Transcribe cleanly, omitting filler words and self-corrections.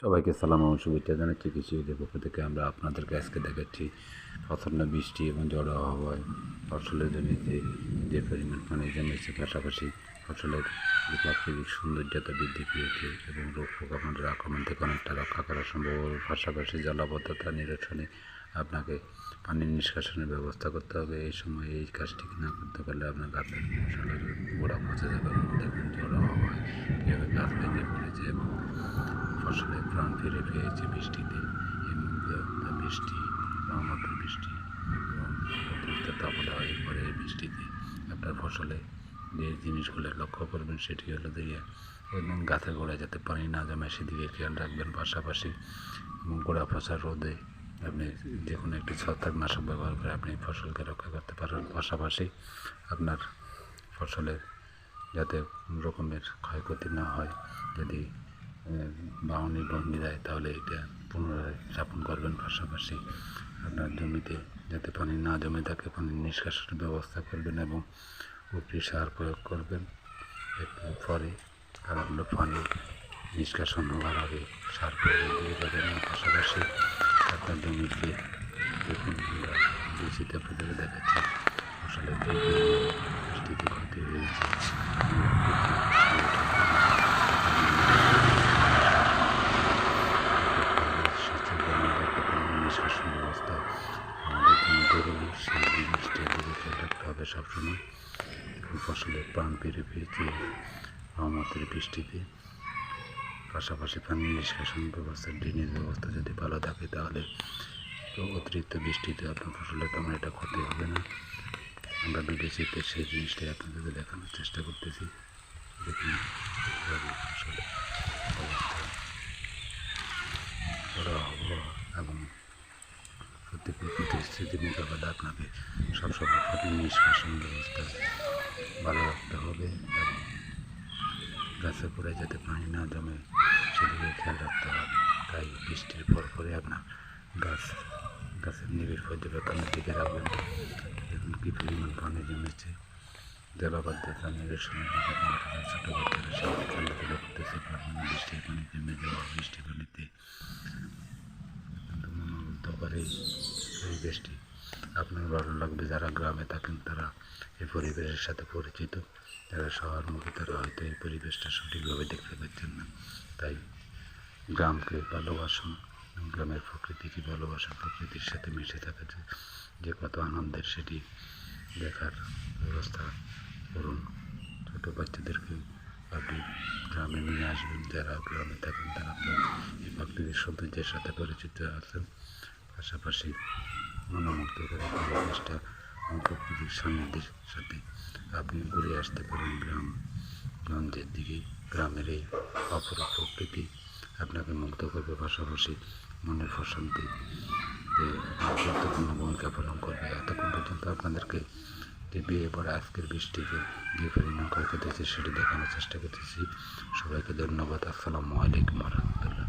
সবাইকে সালাম এবং শুভেচ্ছা জানাচ্ছি। কৃষিদের পক্ষ থেকে আমরা আপনাদেরকে আজকে দেখাচ্ছি প্রচণ্ড বৃষ্টি এবং ঝড়ো আবহাওয়ায় ফসলের জমিতে যে পরিমাণ পানি জমেছে, পাশাপাশি ফসলের যে প্রাকৃতিক সৌন্দর্যতা বৃদ্ধি পেয়েছে এবং রোগ পোকামাকড়ের আক্রমণ থেকে অনেকটা রক্ষা করা সম্ভব হবে। পাশাপাশি জলাবদ্ধতা নিরসনে আপনাকে পানি নিষ্কাশনের ব্যবস্থা করতে হবে। এই সময় এই কাজটি না করতে পারলে আপনার গাছের ফসলের গোড়া পচে যাবে এবং দেখুন ঝড়ো আবহাওয়ায় কীভাবে গাছ ভেঙে পড়েছে এবং ফসলের প্রাণ ফিরে পেয়েছে বৃষ্টিতে। এই মুগ্ধতা বৃষ্টি, রহমতের বৃষ্টি এবং অতিরিক্ত তাপদাহের পরে এই বৃষ্টিতে আপনার ফসলে যে জিনিসগুলো লক্ষ্য করবেন সেটি হলো দিয়ে এবং গাছের গোড়ায় যাতে পানি না জমে সেদিকে খেয়াল রাখবেন। পাশাপাশি গোড়া পচা রোদে আপনি যে কোনো একটি ছত্রাকনাশক ব্যবহার করে আপনি ফসলকে রক্ষা করতে পারেন। পাশাপাশি আপনার ফসলের যাতে কোনো রকমের ক্ষয়ক্ষতি না হয়, যদি বাউনি ভেঙে যায় তাহলে এটা পুনরায় স্থাপন করবেন। পাশাপাশি আপনার জমিতে যাতে পানি না জমে থাকে পানি নিষ্কাশনের ব্যবস্থা করবেন এবং উপরি সার প্রয়োগ করবেন একটু পরে, কারণ পানি নিষ্কাশন হওয়ার আগে সার প্রয়োগ দিয়ে যাবেন না। পাশাপাশি আপনার জমিতে দেখুন আমরা বৃষ্টিতে আপনাদেরকে দেখাচ্ছি ফসলের বৃষ্টিতে ক্ষতি হয়েছে। নিষ্কাশন ব্যবস্থা আমাদের জমিতে হলে সেই জিনিসটা দিকে খেয়াল রাখতে হবে সবসময়। ফসলের প্রাণ ফিরে পেয়েছে রহমতের বৃষ্টিতে। পাশাপাশি পানি নিষ্কাশন ব্যবস্থা, ড্রেনেজ ব্যবস্থা যদি ভালো থাকে তাহলে তো অতিরিক্ত বৃষ্টিতে আপনার ফসলের তেমন এটা ক্ষতি হবে না। আমরা বিদেশিতে সেই জিনিসটাই আপনাদেরকে দেখানোর চেষ্টা করতেছি। দেখুন ফসলের অবস্থা, আবহাওয়া এবং প্রতিকূল পরিস্থিতি মোকাবেলা আপনাকে সবসময় পানি নিষ্কাশন ব্যবস্থা ভালো রাখতে হবে এবং গাছে পড়ে যাতে পানি না জমে সেদিকে খেয়াল রাখতে হবে। তাই বৃষ্টির পরে আপনার গাছের নিবিড় পর্যবেক্ষণের দিকে রাখবেন। দেখুন কী পরিমাণ পানি জমেছে। জলাবদ্ধতা নিরসনের দিকে আপনার ছোটো বাচ্চারা সব খেলাধুলো করতেছে পারবেন বৃষ্টির পানি জমে যাওয়া। বৃষ্টির পানিতে মনোমুগ্ধ করে এই বৃষ্টি আপনার ভালো লাগবে। যারা গ্রামে থাকেন তারা এই পরিবেশের সাথে পরিচিত, যারা শহরমুখী তারা হয়তো এই পরিবেশটা সঠিকভাবে দেখতে পাচ্ছেন না। তাই গ্রামকে ভালোবাসুন, গ্রামের প্রকৃতিকে ভালোবাসুন, প্রকৃতির সাথে মিশে থাকা যে কত আনন্দের সেটি দেখার ব্যবস্থা করুন। ছোটো বাচ্চাদেরকে আপনি গ্রামে নিয়ে আসবেন। যারা গ্রামে থাকেন তারা তো এই প্রাকৃতিক সৌন্দর্যের সাথে পরিচিত আছেন। পাশাপাশি মনোমুগ্ধ করে পরিবেশটা প্রকৃতির সান্নিধ্যের সাথে আপনি ঘুরে আসতে পারেন গ্রামগঞ্জের দিকে। গ্রামের এই অপরূপ প্রকৃতি আপনাকে মুগ্ধ করবে, পাশাপাশি মনের প্রশান্তিতে গুরুত্বপূর্ণ ভূমিকা পালন করবে। এতক্ষণ পর্যন্ত আপনাদেরকে যে বিয়ে পড়া আজকের বৃষ্টিকে যে পরিমাণ ক্ষয়ক্ষতি হয়েছে সেটি দেখানোর চেষ্টা করতেছি। সবাইকে ধন্যবাদ। আসসালামু আলাইকুম ওয়া রাহমাতুল্লাহ।